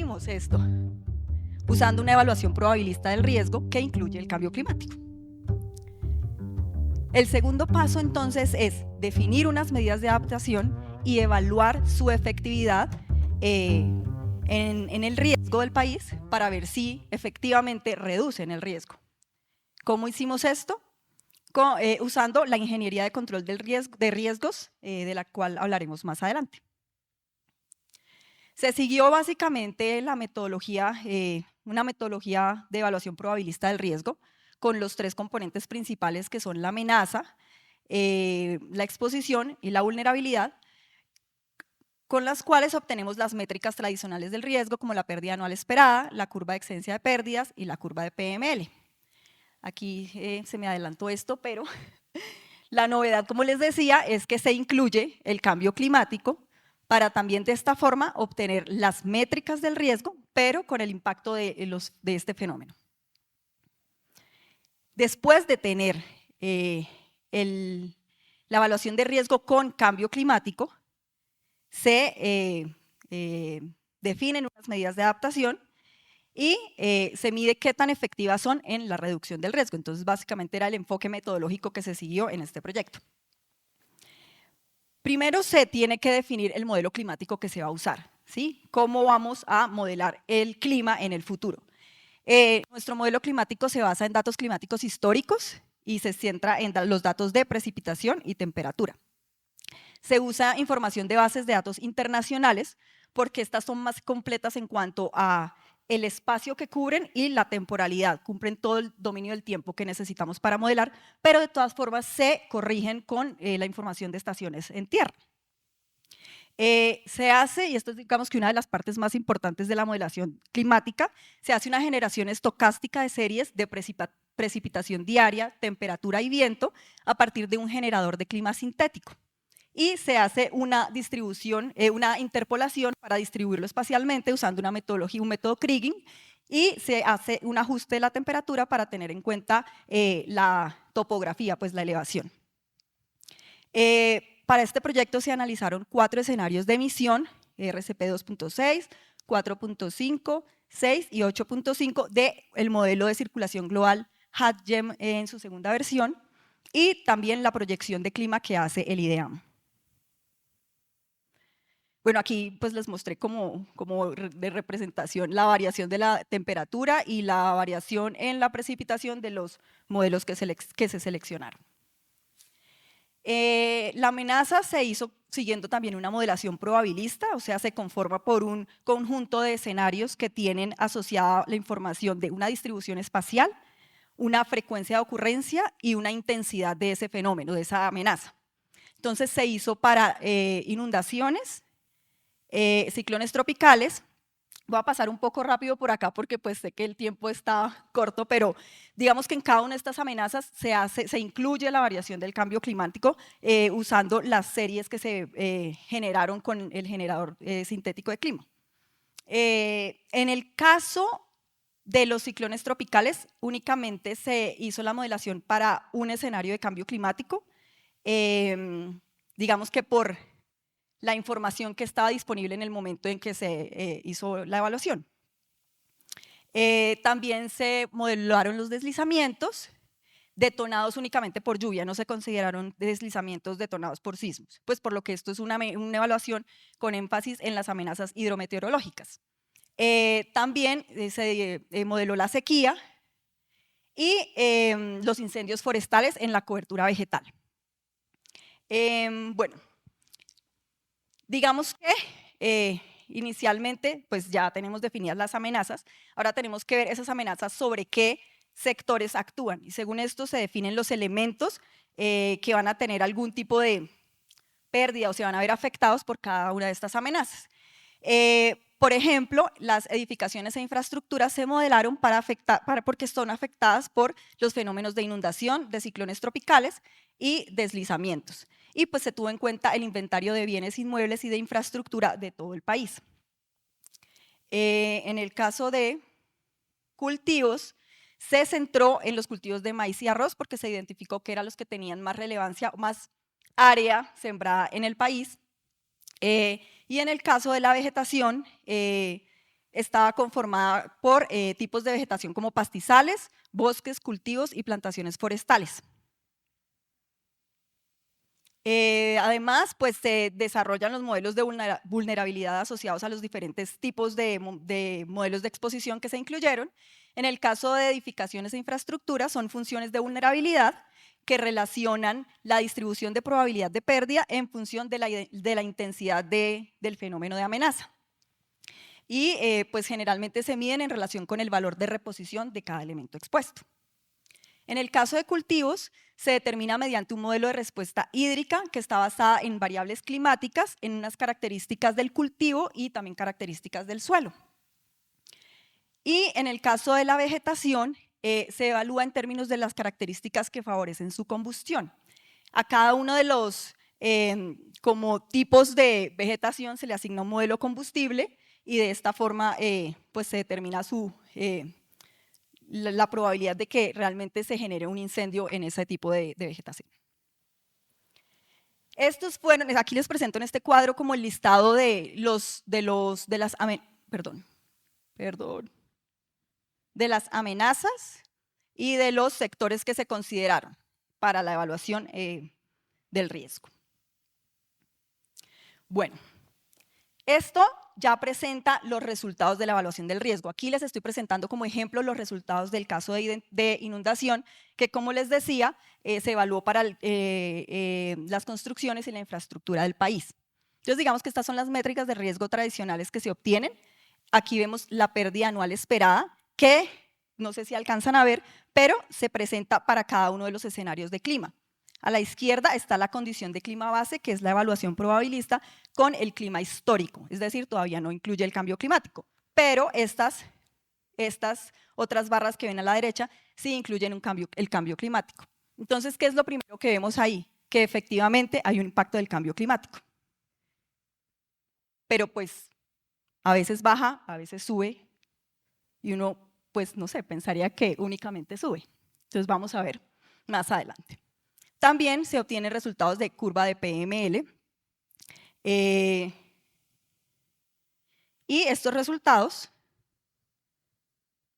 hicimos esto? Usando una evaluación probabilista del riesgo que incluye el cambio climático. El segundo paso entonces es definir unas medidas de adaptación y evaluar su efectividad en el riesgo del país para ver si efectivamente reducen el riesgo. ¿Cómo hicimos esto? Usando la ingeniería de control de riesgos, de la cual hablaremos más adelante. Se siguió básicamente la metodología, una metodología de evaluación probabilista del riesgo, con los tres componentes principales que son la amenaza, la exposición y la vulnerabilidad, con las cuales obtenemos las métricas tradicionales del riesgo, como la pérdida anual esperada, la curva de excedencia de pérdidas y la curva de PML. Aquí se me adelantó esto, pero la novedad, como les decía, es que se incluye el cambio climático para también de esta forma obtener las métricas del riesgo, pero con el impacto de este fenómeno. Después de tener la evaluación de riesgo con cambio climático, se definen unas medidas de adaptación y se mide qué tan efectivas son en la reducción del riesgo. Entonces, básicamente era el enfoque metodológico que se siguió en este proyecto. Primero se tiene que definir el modelo climático que se va a usar, ¿sí? ¿Cómo vamos a modelar el clima en el futuro? Nuestro modelo climático se basa en datos climáticos históricos y se centra en los datos de precipitación y temperatura. Se usa información de bases de datos internacionales porque estas son más completas en cuanto a el espacio que cubren y la temporalidad, cumplen todo el dominio del tiempo que necesitamos para modelar, pero de todas formas se corrigen con la información de estaciones en tierra. Se hace, y esto es digamos que una de las partes más importantes de la modelación climática, se hace una generación estocástica de series de precipitación diaria, temperatura y viento a partir de un generador de clima sintético. Y se hace una distribución, una interpolación para distribuirlo espacialmente usando una metodología, un método Kriging, y se hace un ajuste de la temperatura para tener en cuenta la topografía, pues la elevación. Para este proyecto se analizaron 4 escenarios de emisión, RCP 2.6, 4.5, 6 y 8.5 del modelo de circulación global HADGEM en su segunda versión, y también la proyección de clima que hace el IDEAM. Bueno, aquí pues les mostré como de representación la variación de la temperatura y la variación en la precipitación de los modelos que se seleccionaron. La amenaza se hizo siguiendo también una modelación probabilista, o sea, se conforma por un conjunto de escenarios que tienen asociada la información de una distribución espacial, una frecuencia de ocurrencia y una intensidad de ese fenómeno, de esa amenaza. Entonces se hizo para inundaciones, ciclones tropicales. Voy a pasar un poco rápido por acá porque pues sé que el tiempo está corto, pero digamos que en cada una de estas amenazas se incluye la variación del cambio climático usando las series que se generaron con el generador sintético de clima. En el caso de los ciclones tropicales, únicamente se hizo la modelación para un escenario de cambio climático, digamos que por la información que estaba disponible en el momento en que se hizo la evaluación. También se modelaron los deslizamientos detonados únicamente por lluvia, no se consideraron deslizamientos detonados por sismos, pues por lo que esto es una evaluación con énfasis en las amenazas hidrometeorológicas. También se modeló la sequía y los incendios forestales en la cobertura vegetal. Bueno, digamos que inicialmente pues ya tenemos definidas las amenazas, ahora tenemos que ver esas amenazas sobre qué sectores actúan y según esto se definen los elementos que van a tener algún tipo de pérdida o se van a ver afectados por cada una de estas amenazas. Por ejemplo, las edificaciones e infraestructuras se modelaron porque son afectadas por los fenómenos de inundación, de ciclones tropicales y deslizamientos. Y pues se tuvo en cuenta el inventario de bienes inmuebles y de infraestructura de todo el país. En el caso de cultivos, se centró en los cultivos de maíz y arroz porque se identificó que eran los que tenían más relevancia, más área sembrada en el país. Y en el caso de la vegetación, estaba conformada por tipos de vegetación como pastizales, bosques, cultivos y plantaciones forestales. Además, pues se desarrollan los modelos de vulnerabilidad asociados a los diferentes tipos de modelos de exposición que se incluyeron. En el caso de edificaciones e infraestructuras, son funciones de vulnerabilidad que relacionan la distribución de probabilidad de pérdida en función de la intensidad del fenómeno de amenaza. Y pues generalmente se miden en relación con el valor de reposición de cada elemento expuesto. En el caso de cultivos, se determina mediante un modelo de respuesta hídrica que está basada en variables climáticas, en unas características del cultivo y también características del suelo. Y en el caso de la vegetación, se evalúa en términos de las características que favorecen su combustión. A cada uno de los como tipos de vegetación se le asigna un modelo combustible y de esta forma pues se determina la probabilidad de que realmente se genere un incendio en ese tipo de vegetación. Estos fueron, aquí les presento en este cuadro como el listado de las amenazas y de los sectores que se consideraron para la evaluación del riesgo. Bueno, esto ya presenta los resultados de la evaluación del riesgo. Aquí les estoy presentando como ejemplo los resultados del caso de inundación, que como les decía, se evaluó para las construcciones y la infraestructura del país. Entonces digamos que estas son las métricas de riesgo tradicionales que se obtienen. Aquí vemos la pérdida anual esperada, que no sé si alcanzan a ver, pero se presenta para cada uno de los escenarios de clima. A la izquierda está la condición de clima base, que es la evaluación probabilista, con el clima histórico, es decir, todavía no incluye el cambio climático, pero estas otras barras que ven a la derecha sí incluyen el cambio climático. Entonces, ¿qué es lo primero que vemos ahí? Que efectivamente hay un impacto del cambio climático. Pero pues a veces baja, a veces sube, y uno, pues no sé, pensaría que únicamente sube. Entonces vamos a ver más adelante. También se obtienen resultados de curva de PML. Y estos resultados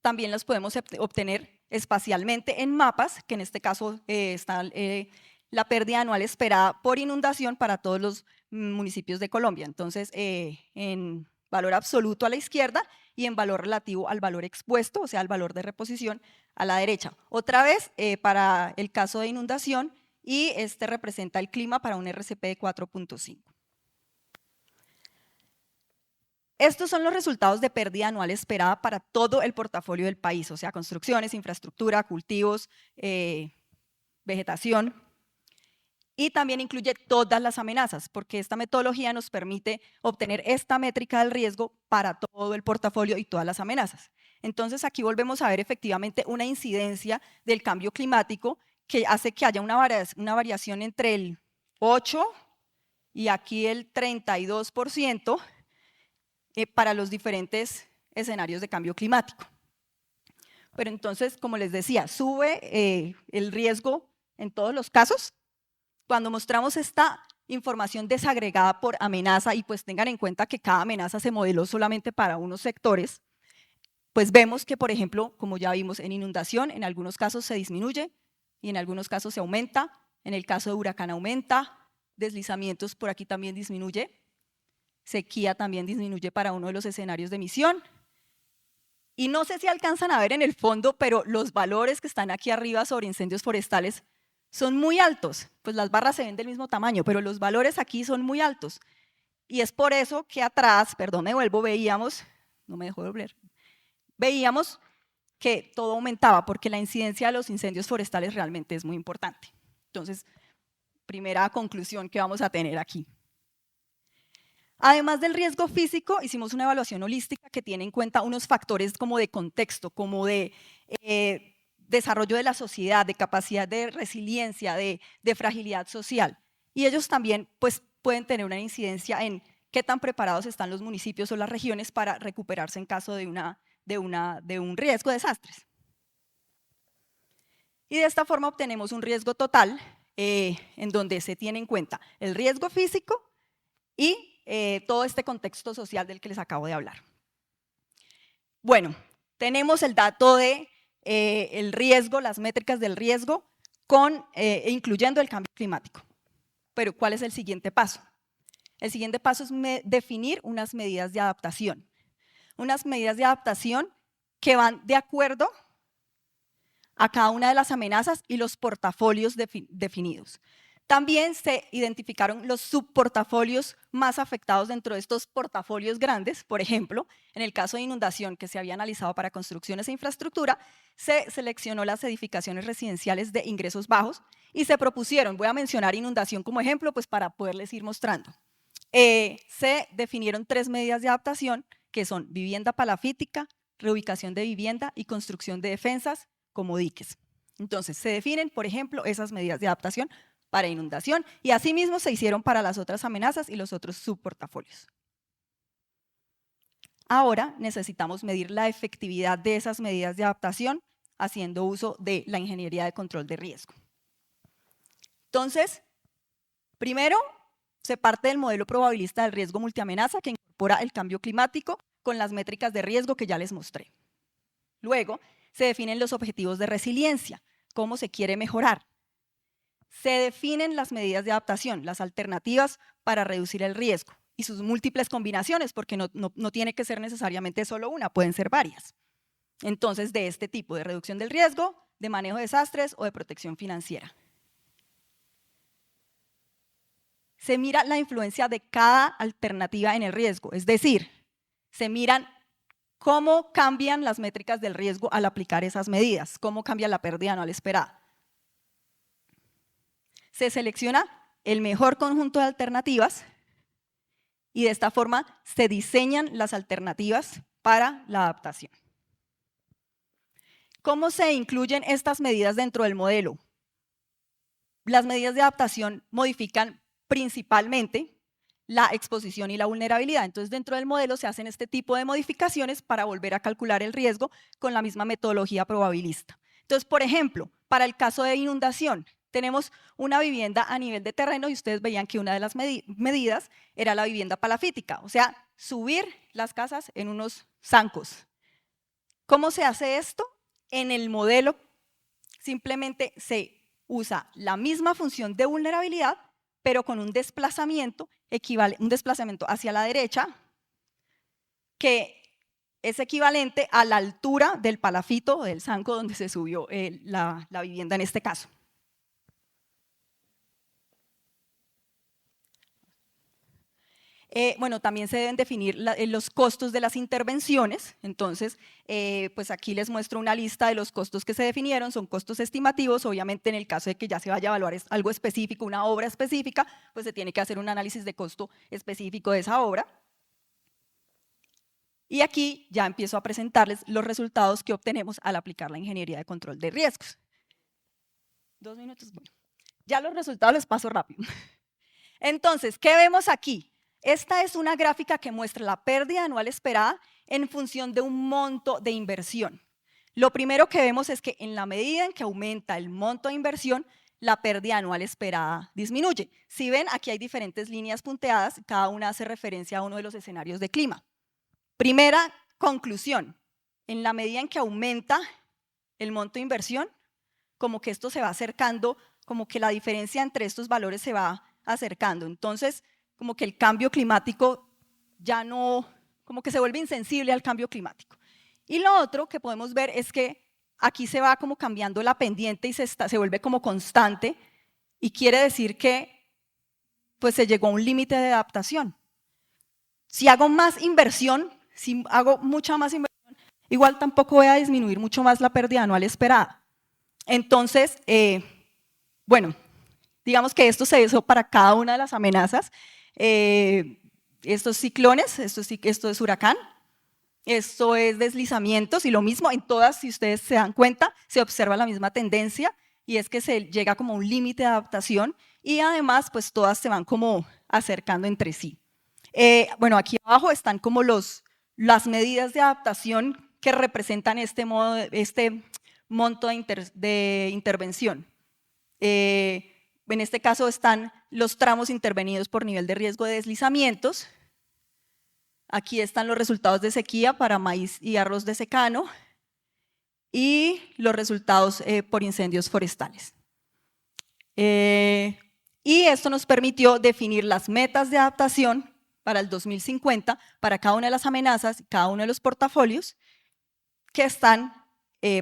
también los podemos obtener espacialmente en mapas, que en este caso está la pérdida anual esperada por inundación para todos los municipios de Colombia. Entonces, en valor absoluto a la izquierda y en valor relativo al valor expuesto, o sea, al valor de reposición a la derecha. Otra vez, para el caso de inundación, y este representa el clima para un RCP de 4.5. Estos son los resultados de pérdida anual esperada para todo el portafolio del país, o sea, construcciones, infraestructura, cultivos, vegetación. Y también incluye todas las amenazas, porque esta metodología nos permite obtener esta métrica del riesgo para todo el portafolio y todas las amenazas. Entonces, aquí volvemos a ver efectivamente una incidencia del cambio climático que hace que haya una variación entre el 8 y aquí el 32%, para los diferentes escenarios de cambio climático. Pero entonces, como les decía, sube el riesgo en todos los casos. Cuando mostramos esta información desagregada por amenaza, y pues tengan en cuenta que cada amenaza se modeló solamente para unos sectores, pues vemos que, por ejemplo, como ya vimos en inundación, en algunos casos se disminuye y en algunos casos se aumenta. En el caso de huracán aumenta, deslizamientos por aquí también disminuye. Sequía también disminuye para uno de los escenarios de emisión. Y no sé si alcanzan a ver en el fondo, pero los valores que están aquí arriba sobre incendios forestales son muy altos. Pues las barras se ven del mismo tamaño, pero los valores aquí son muy altos. Y es por eso que atrás, perdón, me vuelvo, veíamos que todo aumentaba, porque la incidencia de los incendios forestales realmente es muy importante. Entonces, primera conclusión que vamos a tener aquí. Además del riesgo físico, hicimos una evaluación holística que tiene en cuenta unos factores como de contexto, como de desarrollo de la sociedad, de capacidad de resiliencia, de fragilidad social. Y ellos también pues, pueden tener una incidencia en qué tan preparados están los municipios o las regiones para recuperarse en caso de un riesgo de desastres. Y de esta forma obtenemos un riesgo total en donde se tiene en cuenta el riesgo físico y todo este contexto social del que les acabo de hablar. Bueno, tenemos el dato de el riesgo, las métricas del riesgo, incluyendo el cambio climático. Pero ¿cuál es el siguiente paso? El siguiente paso es definir unas medidas de adaptación. Unas medidas de adaptación que van de acuerdo a cada una de las amenazas y los portafolios definidos. También se identificaron los subportafolios más afectados dentro de estos portafolios grandes. Por ejemplo, en el caso de inundación que se había analizado para construcciones e infraestructura, se seleccionó las edificaciones residenciales de ingresos bajos y se propusieron, voy a mencionar inundación como ejemplo, pues para poderles ir mostrando. Se definieron 3 medidas de adaptación que son vivienda palafítica, reubicación de vivienda y construcción de defensas como diques. Entonces, se definen, por ejemplo, esas medidas de adaptación para inundación y asimismo se hicieron para las otras amenazas y los otros subportafolios. Ahora necesitamos medir la efectividad de esas medidas de adaptación haciendo uso de la ingeniería de control de riesgo. Entonces, primero se parte del modelo probabilista del riesgo multiamenaza que incorpora el cambio climático con las métricas de riesgo que ya les mostré. Luego, se definen los objetivos de resiliencia, cómo se quiere mejorar. Se definen las medidas de adaptación, las alternativas para reducir el riesgo y sus múltiples combinaciones, porque no tiene que ser necesariamente solo una, pueden ser varias. Entonces, de este tipo de reducción del riesgo, de manejo de desastres o de protección financiera. Se mira la influencia de cada alternativa en el riesgo, es decir, se miran cómo cambian las métricas del riesgo al aplicar esas medidas, cómo cambia la pérdida anual esperada. Se selecciona el mejor conjunto de alternativas y de esta forma se diseñan las alternativas para la adaptación. ¿Cómo se incluyen estas medidas dentro del modelo? Las medidas de adaptación modifican principalmente la exposición y la vulnerabilidad. Entonces, dentro del modelo se hacen este tipo de modificaciones para volver a calcular el riesgo con la misma metodología probabilista. Entonces, por ejemplo, para el caso de inundación, tenemos una vivienda a nivel de terreno y ustedes veían que una de las medidas era la vivienda palafítica, o sea, subir las casas en unos zancos. ¿Cómo se hace esto? En el modelo simplemente se usa la misma función de vulnerabilidad, pero con un desplazamiento hacia la derecha que es equivalente a la altura del palafito o del zanco donde se subió la vivienda en este caso. Bueno, también se deben definir los costos de las intervenciones. Entonces, pues aquí les muestro una lista de los costos que se definieron, son costos estimativos. Obviamente, en el caso de que ya se vaya a evaluar algo específico, una obra específica, pues se tiene que hacer un análisis de costo específico de esa obra. Y aquí ya empiezo a presentarles los resultados que obtenemos al aplicar la ingeniería de control de riesgos. 2 minutos, bueno. Ya los resultados les paso rápido. Entonces, ¿qué vemos aquí? Esta es una gráfica que muestra la pérdida anual esperada en función de un monto de inversión. Lo primero que vemos es que en la medida en que aumenta el monto de inversión, la pérdida anual esperada disminuye. Si ven, aquí hay diferentes líneas punteadas, cada una hace referencia a uno de los escenarios de clima. Primera conclusión, en la medida en que aumenta el monto de inversión, como que esto se va acercando, como que la diferencia entre estos valores se va acercando. Entonces, como que el cambio climático ya no, como que se vuelve insensible al cambio climático. Y lo otro que podemos ver es que aquí se va como cambiando la pendiente y se vuelve como constante y quiere decir que pues se llegó a un límite de adaptación. Si hago más inversión, si hago mucha más inversión, igual tampoco voy a disminuir mucho más la pérdida anual esperada. Entonces, bueno, digamos que esto se hizo para cada una de las amenazas. Estos ciclones, esto es huracán, esto es deslizamientos y lo mismo en todas, si ustedes se dan cuenta, se observa la misma tendencia y es que se llega como a un límite de adaptación y además pues todas se van como acercando entre sí. Bueno, aquí abajo están como las medidas de adaptación que representan este monto de intervención. En este caso están los tramos intervenidos por nivel de riesgo de deslizamientos. Aquí están los resultados de sequía para maíz y arroz de secano y los resultados por incendios forestales. Y esto nos permitió definir las metas de adaptación para el 2050 para cada una de las amenazas, cada uno de los portafolios que están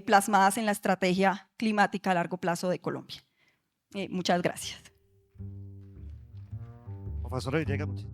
plasmadas en la estrategia climática a largo plazo de Colombia. Muchas gracias. Profesora Villegas, muchas